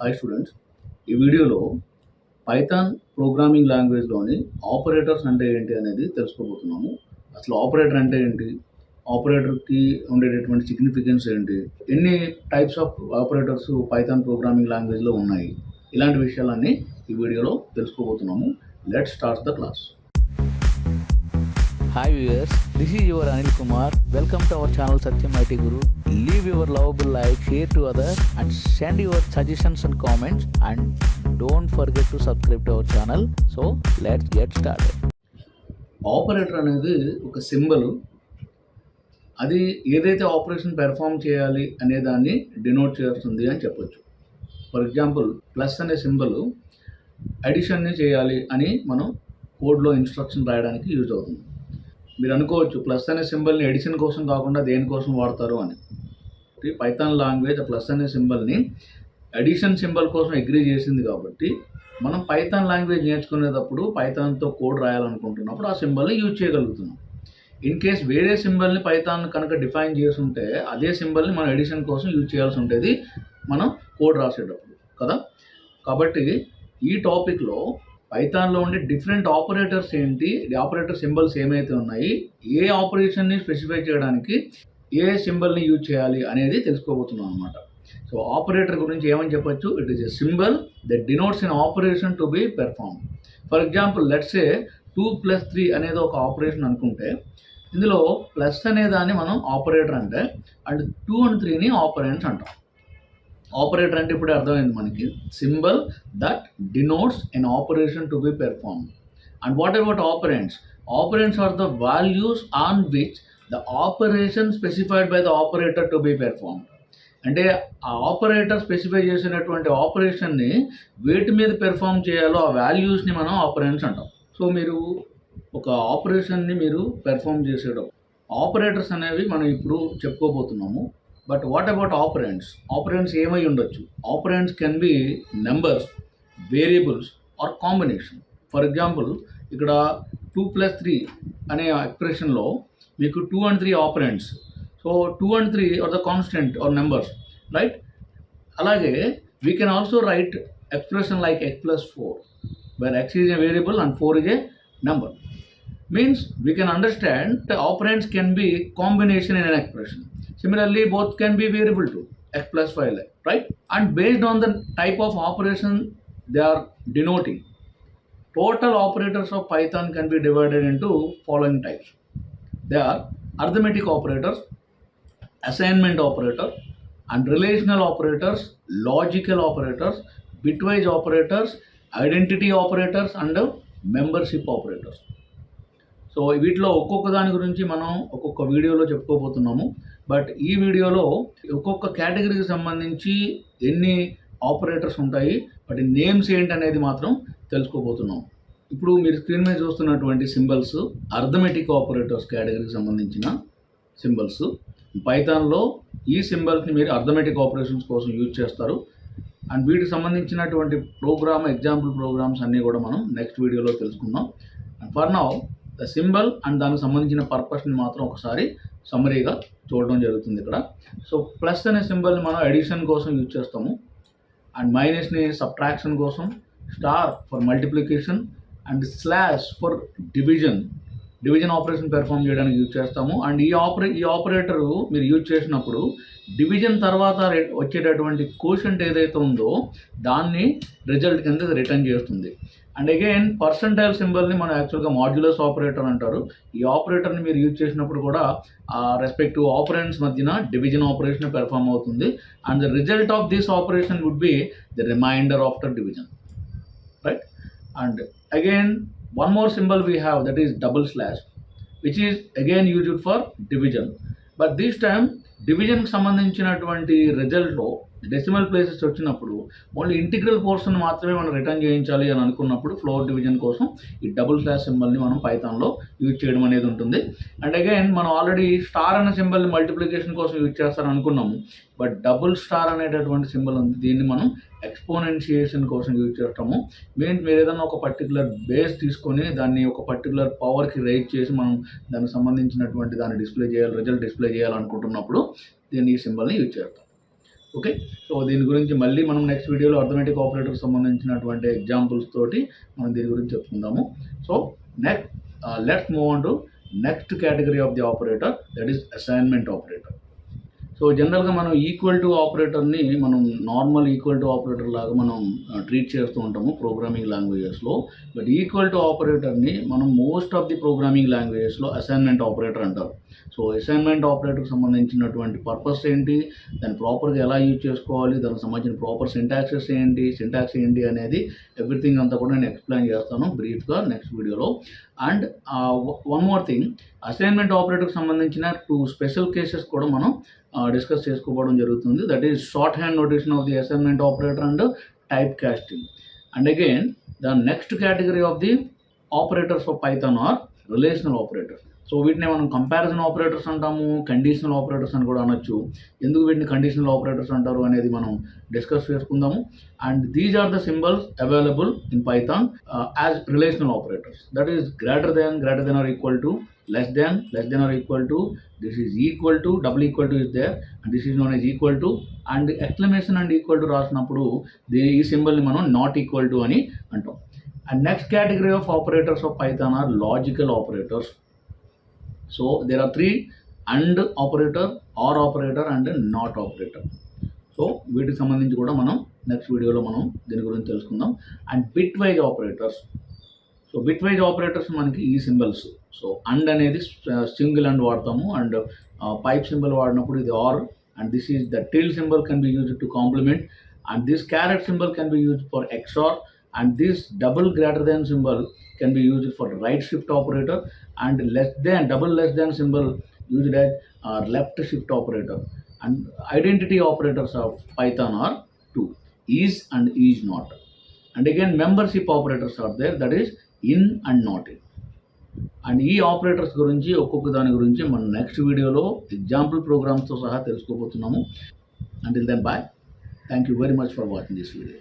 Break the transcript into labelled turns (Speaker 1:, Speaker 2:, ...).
Speaker 1: Hi students, ఈ వీడియోలో Python programming లాంగ్వేజ్లోని operators అంటే ఏంటి అనేది తెలుసుకోబోతున్నాము. అసలు ఆపరేటర్ అంటే ఏంటి, ఆపరేటర్కి ఉండేటటువంటి సిగ్నిఫికెన్స్ ఏంటి, ఎన్ని types of operators Python programming లాంగ్వేజ్లో ఉన్నాయి, ఇలాంటి విషయాలన్నీ ఈ వీడియోలో తెలుసుకోబోతున్నాము. Let's start the class.
Speaker 2: Hi viewers, this is your Anil Kumar. Welcome to our channel Satyam IT Guru. Leave your lovable like, share to others and send your suggestions and comments, and don't forget to subscribe to our channel. So let's get started.
Speaker 1: Operator అనేది ఒక symbol. అది ఏదైతే operation perform చేయాలి అనే దాన్ని denote చేస్తుంది అని చెప్పొచ్చు. ఫర్ ఎగ్జాంపుల్, ప్లస్ అనే సింబల్ అడిషన్ని చేయాలి అని మనం కోడ్లో ఇన్స్ట్రక్షన్ రాయడానికి యూజ్ అవుతుంది. మీరు అనుకోవచ్చు, ప్లస్ అనే సింబల్ని ఎడిషన్ కోసం కాకుండా దేనికోసం వాడతారు అని. పైథాన్ లాంగ్వేజ్ ప్లస్ అనే సింబల్ని అడిషన్ సింబల్ కోసం అగ్రీ చేసింది కాబట్టి మనం పైథాన్ లాంగ్వేజ్ నేర్చుకునేటప్పుడు పైథాన్తో కోడ్ రాయాలనుకుంటున్నప్పుడు ఆ సింబల్ని యూజ్ చేయగలుగుతున్నాం. ఇన్ కేస్ వేరే సింబల్ని పైథాన్ కనుక డిఫైన్ చేసి ఉంటే అదే సింబల్ని మనం ఎడిషన్ కోసం యూజ్ చేయాల్సి ఉంటుంది మనం కోడ్ రాసేటప్పుడు కదా. కాబట్టి ఈ టాపిక్లో పైథాన్లో ఉండే డిఫరెంట్ ఆపరేటర్స్ ఏంటి, ఆపరేటర్ సింబల్స్ ఏమైతే ఉన్నాయి, ఏ ఆపరేషన్ని స్పెసిఫై చేయడానికి ఏ సింబల్ని యూజ్ చేయాలి అనేది తెలుసుకోబోతున్నాం అనమాట. సో ఆపరేటర్ గురించి ఏమని చెప్పొచ్చు, it is a symbol that denotes an operation to be perform. For example, let's say 2+3 అనేది ఒక ఆపరేషన్ అనుకుంటే, ఇందులో ప్లస్ అనే దాన్ని మనం ఆపరేటర్ అంటే, అండ్ 2 and 3ని ఆపరెంట్స్ అంటాం. ఆపరేటర్ అంటే ఇప్పుడు అర్థమైంది మనకి, symbol that denotes an operation to be perform. And what about operands? Operands are the values on which the operation specified by the operator to be perform. అంటే ఆ operator specify చేసినటువంటి ఆపరేషన్ని వేటి మీద పెర్ఫార్మ్ చేయాలో ఆ వాల్యూస్ని మనం ఆపరెంట్స్ అంటాం. సో మీరు ఒక ఆపరేషన్ని మీరు పెర్ఫార్మ్ చేసేటప్పుడు ఆపరేటర్స్ అనేవి మనం ఇప్పుడు చెప్పుకోబోతున్నాము. But what about operands? Operands ఏమై ఉండొచ్చు? Operands can be numbers, variables or combination. For example, ఇక్కడ 2+3 అనే ఎక్స్ప్రెషన్లో మీకు 2 and 3 ఆపరెంట్స్. So 2 and 3 are the constant or numbers, right? అలాగే we can also write expression like x+4 where x is a variable and 4 is a number. Means we can understand the operands can be combination in an expression. Similarly, both can be variable too, x+5, right? And based on the type of operation they are denoting, total operators of Python can be divided into following types. They are arithmetic operators, assignment operator, and relational operators, logical operators, bitwise operators, identity operators, and membership operators. So వీటిలో ఒక్కొక్క దాని గురించి మనం ఒక్కొక్క వీడియోలో చెప్పుకోబోతున్నాము. But ఈ వీడియోలో ఒక్కొక్క కేటగిరీకి సంబంధించి ఎన్ని ఆపరేటర్స్ ఉంటాయి, వాటి నేమ్స్ ఏంటి అనేది మాత్రం తెలుసుకోబోతున్నాం. ఇప్పుడు మీరు స్క్రీన్ మీద చూస్తున్నటువంటి సింబల్స్ అర్థమెటిక్ ఆపరేటర్స్ కేటగిరీకి సంబంధించిన సింబల్స్. పైథాన్లో ఈ సింబల్స్ని మీరు అర్థమెటిక్ ఆపరేషన్స్ కోసం యూజ్ చేస్తారు. అండ్ వీటికి సంబంధించినటువంటి ఎగ్జాంపుల్ ప్రోగ్రామ్స్ అన్నీ కూడా మనం నెక్స్ట్ వీడియోలో తెలుసుకుందాం. And for now the symbol and దానికి సంబంధించిన పర్పస్ని మాత్రం ఒకసారి సమ్మరీగా చూడడం జరుగుతుంది ఇక్కడ. సో ప్లస్ అనే సింబల్ని మనం ఎడిషన్ కోసం యూజ్ చేస్తాము, అండ్ మైనస్ని సబ్ట్రాక్షన్ కోసం, star for multiplication, and slash for division operation perform చేయడానికి యూజ్ చేస్తాము. అండ్ ఈ ఆపరేటర్ మీరు యూజ్ చేసినప్పుడు డివిజన్ తర్వాత వచ్చేటటువంటి కోషంట్ ఏదైతే ఉందో దాన్ని రిజల్ట్ కింద రిటర్న్ చేస్తుంది. అండ్ అగైన్ పర్సంటైల్ సింబల్ని మనం యాక్చువల్గా మాడ్యులస్ ఆపరేటర్ అంటారు. ఈ ఆపరేటర్ని మీరు యూజ్ చేసినప్పుడు కూడా రెస్పెక్టివ్ ఆపరెంట్స్ మధ్యన డివిజన్ ఆపరేషన్ పెర్ఫామ్ అవుతుంది. And the result of this operation would be the remainder after division, right? And again one more symbol we have, that is double slash, which is again used for division. But this time division కి సంబంధించినటువంటి రిజల్ట్లో decimal places వచ్చినప్పుడు only integral portion మాత్రమే మనం return చేయించాలి అని అనుకున్నప్పుడు floor division కోసం ఈ డబుల్ స్లాష్ సింబల్ని మనం పైథాన్లో యూజ్ చేయడం అనేది ఉంటుంది. అండ్ అగైన్ మనం ఆల్రెడీ స్టార్ అనే సింబల్ని మల్టిప్లికేషన్ కోసం యూజ్ చేస్తారని అనుకున్నాము. బట్ డబుల్ స్టార్ అనేటటువంటి సింబల్ ఉంది, దీన్ని మనం ఎక్స్పోనెన్షియేషన్ కోసం యూజ్ చేస్తాము. మీన్స్ మీరు ఏదైనా ఒక పర్టికులర్ బేస్ తీసుకొని దాన్ని ఒక పర్టికులర్ పవర్కి రైజ్ చేసి మనం దానికి సంబంధించినటువంటి దాన్ని డిస్ప్లే చేయాలి, రిజల్ట్ డిస్ప్లే చేయాలనుకుంటున్నప్పుడు దీన్ని ఈ సింబల్ని యూజ్ చేస్తాం. ఓకే. సో దీని గురించి మళ్ళీ మనం నెక్స్ట్ వీడియోలో అర్థమెటిక్ ఆపరేటర్కి సంబంధించినటువంటి ఎగ్జాంపుల్స్ తోటి మనం దీని గురించి చెప్పుకుందాము. So next let's move on to next category of the operator, that is assignment operator. So జనరల్గా మనం ఈక్వల్ టు ఆపరేటర్ని మనం నార్మల్ ఈక్వల్ టు ఆపరేటర్ లాగా మనం ట్రీట్ చేస్తూ ఉంటాము ప్రోగ్రామింగ్ లాంగ్వేజెస్లో. బట్ ఈక్వల్ టు ఆపరేటర్ని మనం మోస్ట్ ఆఫ్ ది ప్రోగ్రామింగ్ లాంగ్వేజెస్లో అసైన్మెంట్ ఆపరేటర్ అంటారు. సో అసైన్మెంట్ ఆపరేటర్కి సంబంధించినటువంటి పర్పస్ ఏంటి, దాన్ని ప్రాపర్గా ఎలా యూజ్ చేసుకోవాలి, దానికి సంబంధించిన ప్రాపర్ సింటాక్స్ ఏంటి అనేది ఎవ్రీథింగ్ అంతా కూడా నేను ఎక్స్ప్లెయిన్ చేస్తాను బ్రీఫ్గా నెక్స్ట్ వీడియోలో. And one more thing, assignment ఆపరేటర్కి సంబంధించిన 2 స్పెషల్ కేసెస్ కూడా మనం డిస్కస్ చేసుకోవడం జరుగుతుంది. That is short hand notation of the assignment operator and type casting. And again the next category of the operators of Python or relational operators. So వీటిని మనం comparison operators అంటాము, conditional operators అని కూడా అనొచ్చు. ఎందుకు వీటిని కండిషనల్ ఆపరేటర్స్ అంటారు అనేది మనం డిస్కస్ చేసుకుందాము. And these are the symbols available in Python as relational operators. That is greater than or equal to, less than or equal to, this is equal to, double equal to is there, and this is known as equal to, and exclamation and equal to రాసినప్పుడు ఈ సింబల్ని మనం not equal to అని అంటాం. And next category of operators of Python are logical operators. So there are 3: and operator, or operator and not operator. So వీటికి సంబంధించి కూడా మనం నెక్స్ట్ వీడియోలో మనం దీని గురించి తెలుసుకుందాం. And bitwise operators. So bitwise operators మనకి ఈ సింబల్స్. సో అండ్ అనేది సింగిల్ అండ్ వాడతాము, అండ్ పైప్ సింబల్ వాడినప్పుడు ఇది or, and this is the tilde symbol can be used to complement, and this caret symbol can be used for XOR, and this double greater than symbol can be used for right shift operator, and double less than symbol used as left shift operator. And identity operators of Python are 2: is and is not. And again membership operators are there, that is in and not in. And ఈ ఆపరేటర్స్ గురించి ఒక్కొక్క దాని గురించి మనం next వీడియోలో example ప్రోగ్రామ్స్తో సహా తెలుసుకోబోతున్నాము. Until then bye. Thank you very much for watching this video.